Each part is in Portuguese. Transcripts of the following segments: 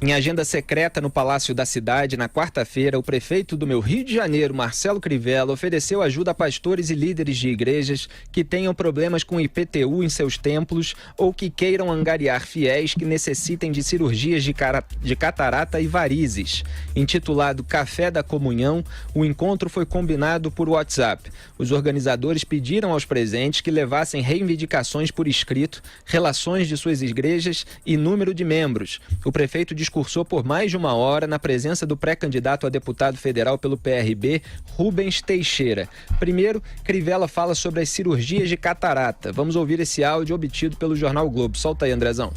Em agenda secreta no Palácio da Cidade, na quarta-feira, o prefeito do meu Rio de Janeiro, Marcelo Crivella, ofereceu ajuda a pastores e líderes de igrejas que tenham problemas com IPTU em seus templos ou que queiram angariar fiéis que necessitem de cirurgias de catarata e varizes. Intitulado Café da Comunhão, o encontro foi combinado por WhatsApp. Os organizadores pediram aos presentes que levassem reivindicações por escrito, relações de suas igrejas e número de membros. O prefeito discursou por mais de uma hora na presença do pré-candidato a deputado federal pelo PRB, Rubens Teixeira. Primeiro, Crivella fala sobre as cirurgias de catarata. Vamos ouvir esse áudio obtido pelo Jornal Globo. Solta aí, Andrezão.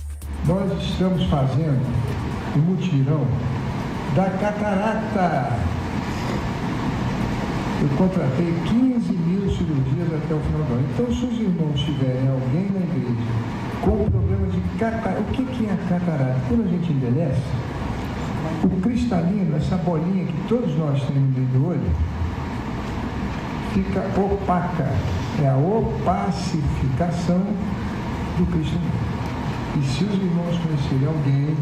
Nós estamos fazendo o mutirão da catarata. Eu contratei 15 mil cirurgias até o final do ano. Então, se os irmãos tiverem alguém na igreja com problema de catarata, o que é a catarata? Quando a gente envelhece, o cristalino, essa bolinha que todos nós temos dentro do olho, fica opaca. É a opacificação do cristalino. E se os irmãos conhecerem alguém,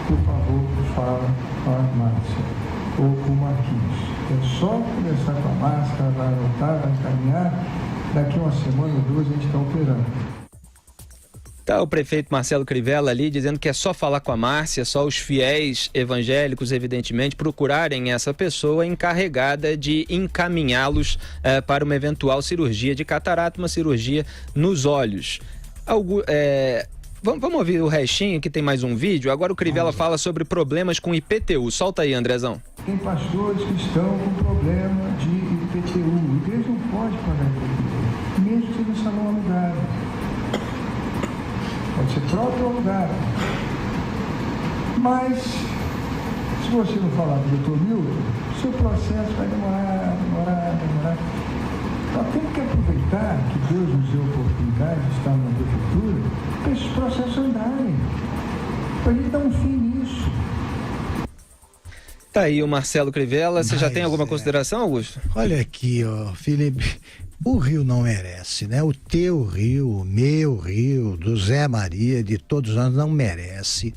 por favor, fala com a Márcia ou com o Marquinhos. É só conversar com a Márcia, vai anotar, vai encaminhar. Daqui uma semana ou duas a gente está operando. Tá o prefeito Marcelo Crivella ali dizendo que é só falar com a Márcia, só os fiéis evangélicos, evidentemente, procurarem essa pessoa encarregada de encaminhá-los para uma eventual cirurgia de catarata, uma cirurgia nos olhos. Vamos ouvir o restinho, que tem mais um vídeo. Agora o Crivella fala sobre problemas com IPTU. Solta aí, Andrezão. Tem pastores que estão com problema de IPTU. A igreja não pode pagar IPTU, mesmo que seja um salão alugado. Pode ser próprio alugado. Mas, se você não falar do doutor Milton, seu processo vai demorar. Nós temos que aproveitar que Deus nos deu a oportunidade de estar na prefeitura para esses processos andarem, para a gente dar um fim nisso. Tá aí o Marcelo Crivella. Você já tem alguma consideração, Augusto? Olha aqui, Felipe. O Rio não merece, né? O teu Rio, o meu Rio, do Zé Maria, de todos nós, não merece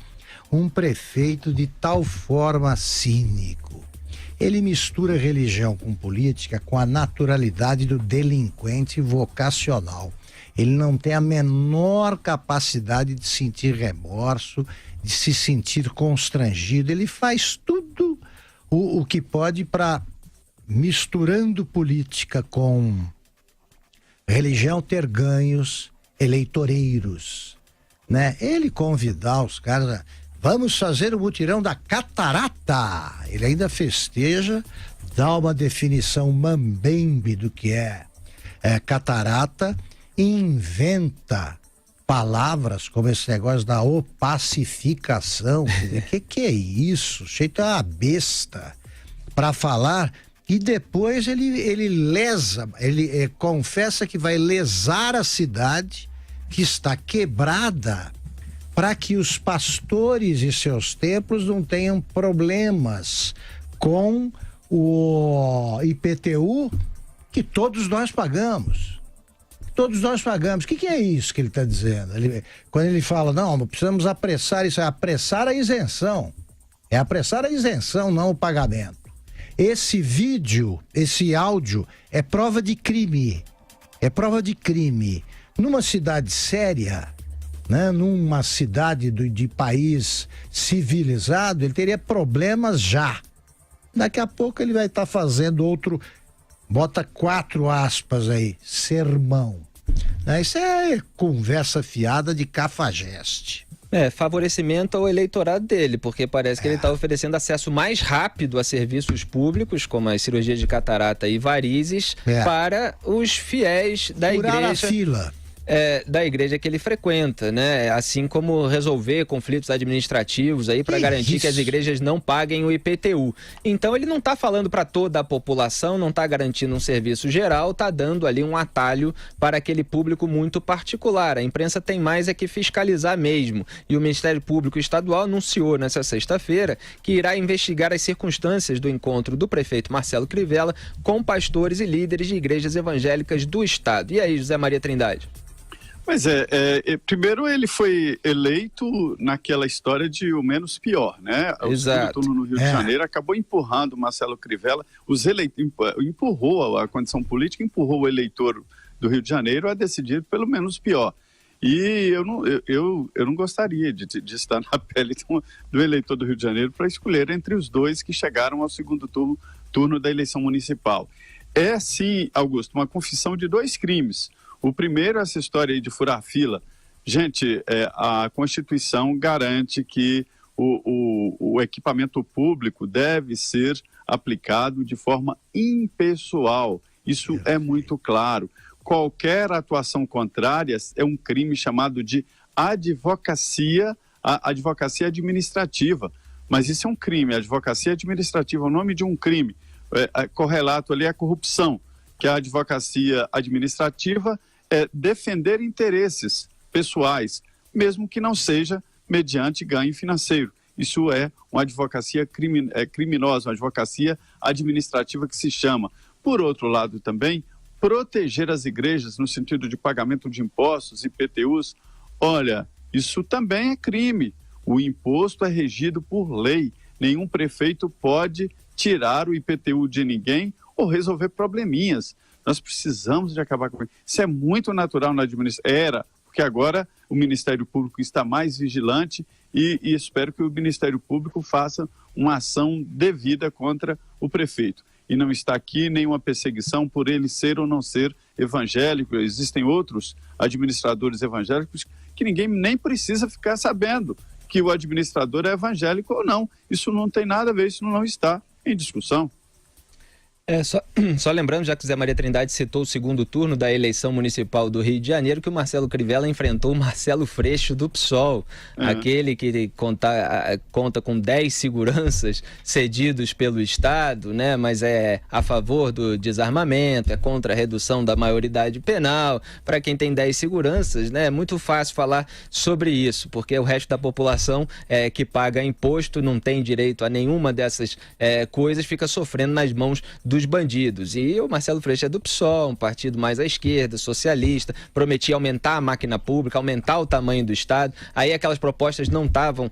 um prefeito de tal forma cínico. Ele mistura religião com política com a naturalidade do delinquente vocacional. Ele não tem a menor capacidade de sentir remorso, de se sentir constrangido. Ele faz tudo o que pode para, misturando política com religião, ter ganhos eleitoreiros, né? Ele convidar os caras, vamos fazer o mutirão da catarata. Ele ainda festeja, dá uma definição mambembe do que é catarata, e inventa palavras como esse negócio da opacificação. Que é isso? O jeito é uma besta para falar. E depois ele lesa, ele confessa que vai lesar a cidade que está quebrada para que os pastores e seus templos não tenham problemas com o IPTU que todos nós pagamos. Todos nós pagamos. O que é isso que ele está dizendo? Quando ele fala, não, precisamos apressar isso, é apressar a isenção. É apressar a isenção, não o pagamento. Esse vídeo, esse áudio é prova de crime. É prova de crime. Numa cidade séria, né, numa cidade de país civilizado, ele teria problemas já. Daqui a pouco ele vai estar fazendo outro, bota 4 aspas aí, sermão. Isso é conversa fiada de cafajeste. Favorecimento ao eleitorado dele, porque parece que ele está oferecendo acesso mais rápido a serviços públicos, como as cirurgias de catarata e varizes, para os fiéis da igreja. A fila. Da igreja que ele frequenta, né? Assim como resolver conflitos administrativos aí para garantir que as igrejas não paguem o IPTU. Então ele não está falando para toda a população, não está garantindo um serviço geral, está dando ali um atalho para aquele público muito particular. A imprensa tem mais que fiscalizar mesmo. E o Ministério Público Estadual anunciou nessa sexta-feira que irá investigar as circunstâncias do encontro do prefeito Marcelo Crivella com pastores e líderes de igrejas evangélicas do estado. E aí, José Maria Trindade? Pois primeiro ele foi eleito naquela história de o menos pior, né? O segundo turno no Rio de Janeiro acabou empurrando o Marcelo Crivella, empurrou a condição política, empurrou o eleitor do Rio de Janeiro a decidir pelo menos pior. E eu não gostaria de estar na pele do eleitor do Rio de Janeiro para escolher entre os dois que chegaram ao segundo turno da eleição municipal. É sim, Augusto, uma confissão de dois crimes. O primeiro, essa história aí de furar fila. Gente, a Constituição garante que o equipamento público deve ser aplicado de forma impessoal. Isso é muito claro. Qualquer atuação contrária é um crime chamado de advocacia administrativa. Mas isso é um crime, a advocacia administrativa é o nome de um crime. Correlato ali é a corrupção, que a advocacia administrativa é defender interesses pessoais, mesmo que não seja mediante ganho financeiro. Isso é uma advocacia criminosa, uma advocacia administrativa que se chama. Por outro lado também, proteger as igrejas no sentido de pagamento de impostos, IPTUs, olha, isso também é crime. O imposto é regido por lei. Nenhum prefeito pode tirar o IPTU de ninguém ou resolver probleminhas. Nós precisamos de acabar com isso. Isso é muito natural na administração. Porque agora o Ministério Público está mais vigilante e espero que o Ministério Público faça uma ação devida contra o prefeito. E não está aqui nenhuma perseguição por ele ser ou não ser evangélico. Existem outros administradores evangélicos que ninguém nem precisa ficar sabendo que o administrador é evangélico ou não. Isso não tem nada a ver, isso não está em discussão. Só lembrando, já que o Zé Maria Trindade citou o segundo turno da eleição municipal do Rio de Janeiro, que o Marcelo Crivella enfrentou o Marcelo Freixo do PSOL, aquele que conta com 10 seguranças cedidos pelo Estado, né? Mas é a favor do desarmamento, é contra a redução da maioridade penal. Para quem tem 10 seguranças, né? É muito fácil falar sobre isso, porque o resto da população que paga imposto, não tem direito a nenhuma dessas coisas, fica sofrendo nas mãos dos bandidos. E o Marcelo Freixo é do PSOL, um partido mais à esquerda, socialista, prometia aumentar a máquina pública, aumentar o tamanho do Estado. Aí aquelas propostas não estavam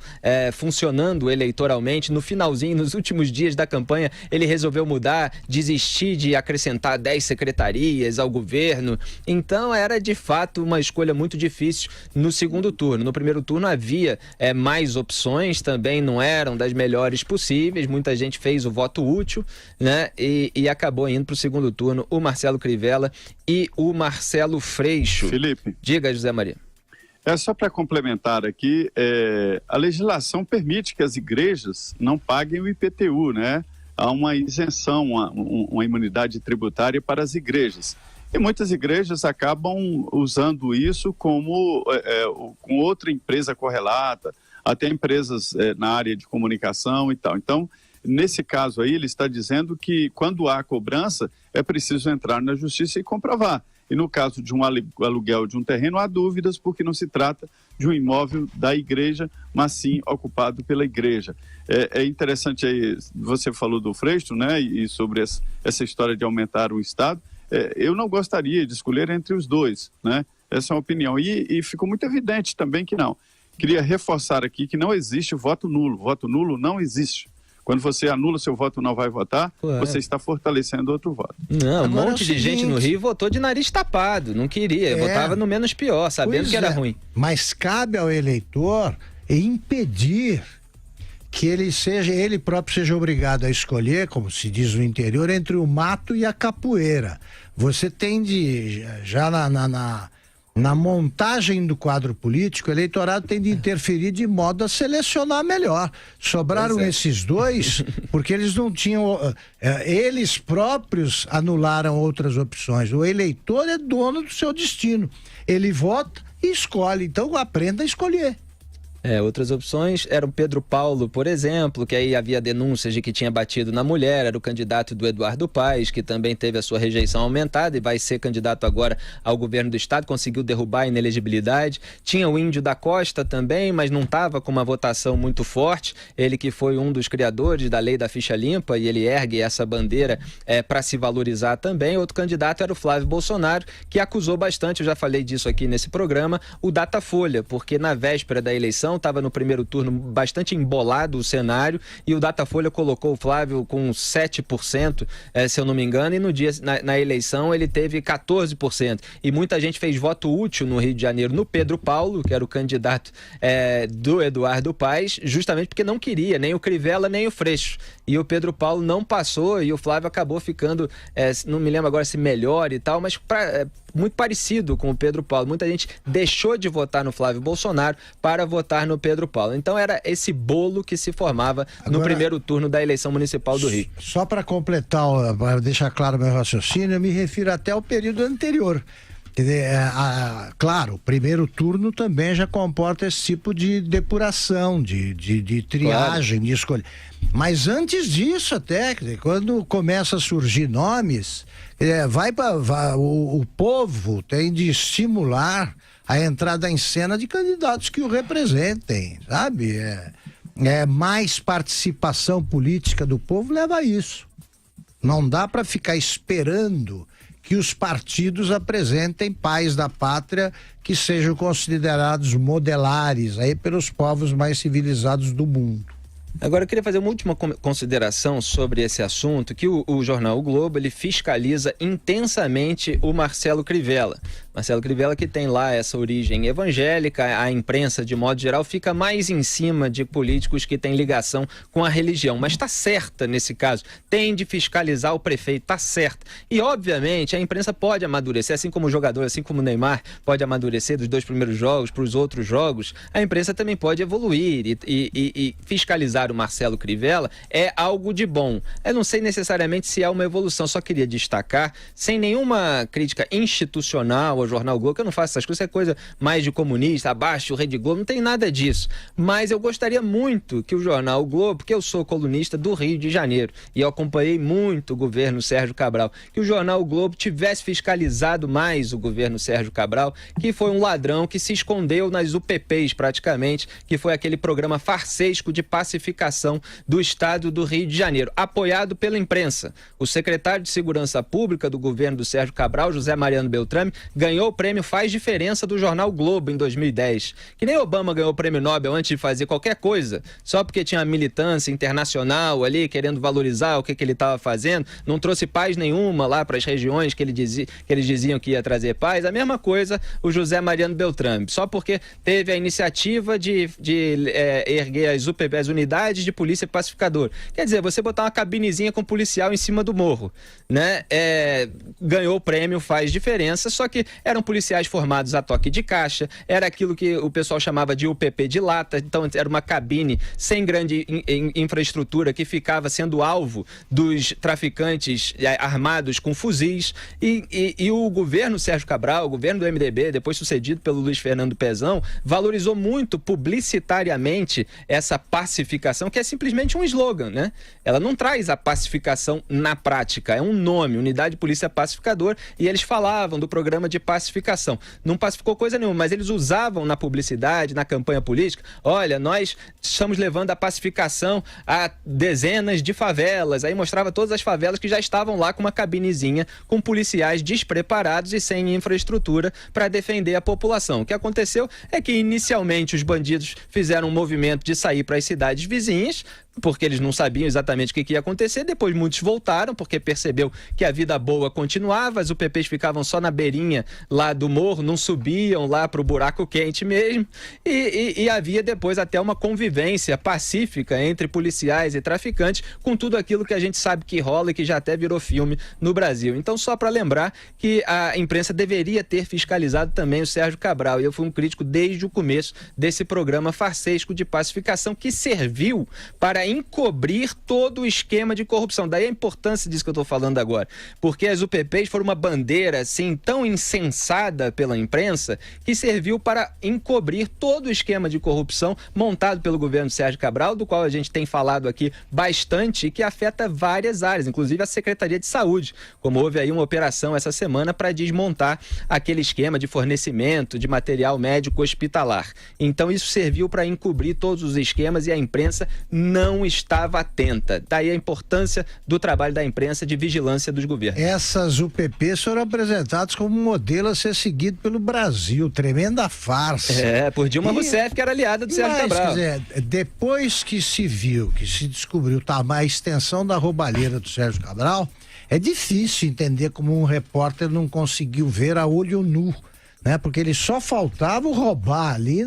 funcionando eleitoralmente. No finalzinho, nos últimos dias da campanha, ele resolveu mudar, desistir de acrescentar 10 secretarias ao governo. Então era de fato uma escolha muito difícil no segundo turno. No primeiro turno havia mais opções, também não eram das melhores possíveis, muita gente fez o voto útil, né? E acabou indo para o segundo turno o Marcelo Crivella e o Marcelo Freixo. Felipe. Diga, José Maria. Só para complementar aqui, a legislação permite que as igrejas não paguem o IPTU, né? Há uma isenção, uma imunidade tributária para as igrejas. E muitas igrejas acabam usando isso como com outra empresa correlata, até empresas na área de comunicação e tal. Então, nesse caso aí, ele está dizendo que quando há cobrança, é preciso entrar na justiça e comprovar. E no caso de um aluguel de um terreno, há dúvidas, porque não se trata de um imóvel da igreja, mas sim ocupado pela igreja. É interessante aí, você falou do Freixo, né, e sobre essa história de aumentar o Estado. Eu não gostaria de escolher entre os dois, né? Essa é uma opinião. E ficou muito evidente também que não. Queria reforçar aqui que não existe voto nulo. Voto nulo não existe. Quando você anula seu voto, não vai votar, você está fortalecendo outro voto. Não, agora um monte de gente no Rio votou de nariz tapado, não queria, votava no menos pior, sabendo que era ruim. Mas cabe ao eleitor impedir que ele próprio seja obrigado a escolher, como se diz no interior, entre o mato e a capoeira. Você tem já na montagem do quadro político, o eleitorado tem de interferir de modo a selecionar melhor. Sobraram esses dois porque eles não tinham... eles próprios anularam outras opções. O eleitor é dono do seu destino. Ele vota e escolhe. Então aprenda a escolher. Outras opções eram Pedro Paulo, por exemplo, que aí havia denúncias de que tinha batido na mulher, era o candidato do Eduardo Paes, que também teve a sua rejeição aumentada e vai ser candidato agora ao governo do estado, conseguiu derrubar a inelegibilidade. Tinha o Índio da Costa também, mas não estava com uma votação muito forte, ele que foi um dos criadores da lei da ficha limpa e ele ergue essa bandeira para se valorizar também. Outro candidato era o Flávio Bolsonaro, que acusou bastante, eu já falei disso aqui nesse programa, o Datafolha, porque na véspera da eleição estava no primeiro turno bastante embolado o cenário e o Datafolha colocou o Flávio com 7%, se eu não me engano, e no dia, na eleição ele teve 14%. E muita gente fez voto útil no Rio de Janeiro no Pedro Paulo, que era o candidato do Eduardo Paes, justamente porque não queria nem o Crivella nem o Freixo. E o Pedro Paulo não passou e o Flávio acabou ficando, não me lembro agora se melhor e tal, mas muito parecido com o Pedro Paulo. Muita gente deixou de votar no Flávio Bolsonaro para votar no Pedro Paulo. Então era esse bolo que se formava no primeiro turno da eleição municipal do Rio. Só para completar, para deixar claro o meu raciocínio, eu me refiro até ao período anterior. Quer dizer, claro, o primeiro turno também já comporta esse tipo de depuração, de triagem, claro, de escolha. Mas antes disso até, quer dizer, quando começa a surgir nomes, o povo tem de estimular a entrada em cena de candidatos que o representem, sabe? Mais participação política do povo leva a isso. Não dá para ficar esperando que os partidos apresentem pais da pátria que sejam considerados modelares aí pelos povos mais civilizados do mundo. Agora eu queria fazer uma última consideração sobre esse assunto, que o jornal O Globo, ele fiscaliza intensamente o Marcelo Crivella. Marcelo Crivella, que tem lá essa origem evangélica, a imprensa de modo geral fica mais em cima de políticos que têm ligação com a religião, mas está certa nesse caso, tem de fiscalizar o prefeito, está certa. E obviamente a imprensa pode amadurecer, assim como o jogador, assim como o Neymar pode amadurecer dos 2 primeiros jogos para os outros jogos, a imprensa também pode evoluir e fiscalizar o Marcelo Crivella é algo de bom. Eu não sei necessariamente se é uma evolução, só queria destacar, sem nenhuma crítica institucional ao Jornal Globo, que eu não faço essas coisas, é coisa mais de comunista, abaixo o Rede Globo, não tem nada disso. Mas eu gostaria muito que o Jornal Globo, porque eu sou colunista do Rio de Janeiro e eu acompanhei muito o governo Sérgio Cabral, que o Jornal Globo tivesse fiscalizado mais o governo Sérgio Cabral, que foi um ladrão que se escondeu nas UPPs praticamente, que foi aquele programa farsesco de pacificação do estado do Rio de Janeiro, apoiado pela imprensa. O secretário de Segurança Pública do governo do Sérgio Cabral, José Mariano Beltrame, ganhou o prêmio Faz Diferença do Jornal Globo em 2010. Que nem Obama ganhou o prêmio Nobel antes de fazer qualquer coisa, só porque tinha uma militância internacional ali, querendo valorizar o que ele estava fazendo, não trouxe paz nenhuma lá para as regiões que eles diziam que ia trazer paz. A mesma coisa o José Mariano Beltrame, só porque teve a iniciativa de erguer as unidades de polícia pacificador. Quer dizer, você botar uma cabinezinha com policial em cima do morro, né? Ganhou o prêmio Faz Diferença, só que eram policiais formados a toque de caixa, era aquilo que o pessoal chamava de UPP de lata, então era uma cabine sem grande infraestrutura que ficava sendo alvo dos traficantes armados com fuzis e o governo Sérgio Cabral, o governo do MDB, depois sucedido pelo Luiz Fernando Pezão, valorizou muito publicitariamente essa pacificação, que é simplesmente um slogan, né? Ela não traz a pacificação na prática, é um nome, Unidade de Polícia Pacificador, e eles falavam do programa de pacificação. Não pacificou coisa nenhuma, mas eles usavam na publicidade, na campanha política, olha, nós estamos levando a pacificação a dezenas de favelas, aí mostrava todas as favelas que já estavam lá com uma cabinezinha, com policiais despreparados e sem infraestrutura para defender a população. O que aconteceu é que inicialmente os bandidos fizeram um movimento de sair para as cidades vizinhas, porque eles não sabiam exatamente o que ia acontecer. Depois muitos voltaram, porque percebeu que a vida boa continuava, as UPPs ficavam só na beirinha lá do morro, não subiam lá para o buraco quente mesmo, e havia depois até uma convivência pacífica entre policiais e traficantes, com tudo aquilo que a gente sabe que rola e que já até virou filme no Brasil. Então, só para lembrar que a imprensa deveria ter fiscalizado também o Sérgio Cabral, e eu fui um crítico desde o começo desse programa farsesco de pacificação, que serviu para para encobrir todo o esquema de corrupção. Daí a importância disso que eu estou falando agora. Porque as UPPs foram uma bandeira assim tão incensada pela imprensa que serviu para encobrir todo o esquema de corrupção montado pelo governo Sérgio Cabral, do qual a gente tem falado aqui bastante e que afeta várias áreas, inclusive a Secretaria de Saúde, como houve aí uma operação essa semana para desmontar aquele esquema de fornecimento de material médico hospitalar. Então isso serviu para encobrir todos os esquemas e a imprensa não estava atenta. Daí a importância do trabalho da imprensa de vigilância dos governos. Essas UPPs foram apresentadas como modelo a ser seguido pelo Brasil, tremenda farsa. Por Dilma Rousseff, que era aliada do Sérgio Cabral. Quer dizer, depois que se viu, que se descobriu a extensão da roubalheira do Sérgio Cabral, é difícil entender como um repórter não conseguiu ver a olho nu, né? Porque ele só faltava roubar ali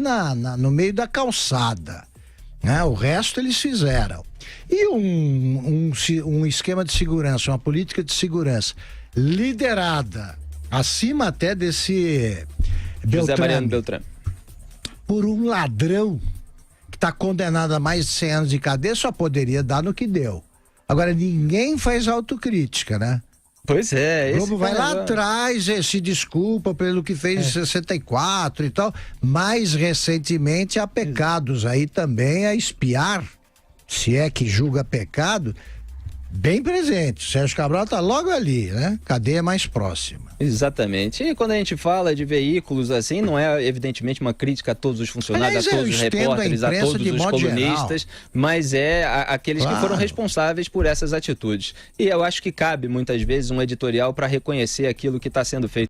no meio da calçada, né? O resto eles fizeram. E um esquema de segurança, uma política de segurança liderada, acima até desse José Mariano Beltrame, por um ladrão que está condenado a mais de 100 anos de cadeia, só poderia dar no que deu. Agora, ninguém faz autocrítica, né? Pois é. O Globo vai lá atrás, se desculpa pelo que fez em 64 e tal. Mais recentemente, há pecados aí também a espiar, se é que julga pecado, bem presente. O Sérgio Cabral está logo ali, né? Cadeia mais próxima. Exatamente. E quando a gente fala de veículos assim, não é evidentemente uma crítica a todos os funcionários, a todos os repórteres, a todos os colunistas, mas é aqueles que foram responsáveis por essas atitudes. E eu acho que cabe muitas vezes um editorial para reconhecer aquilo que está sendo feito.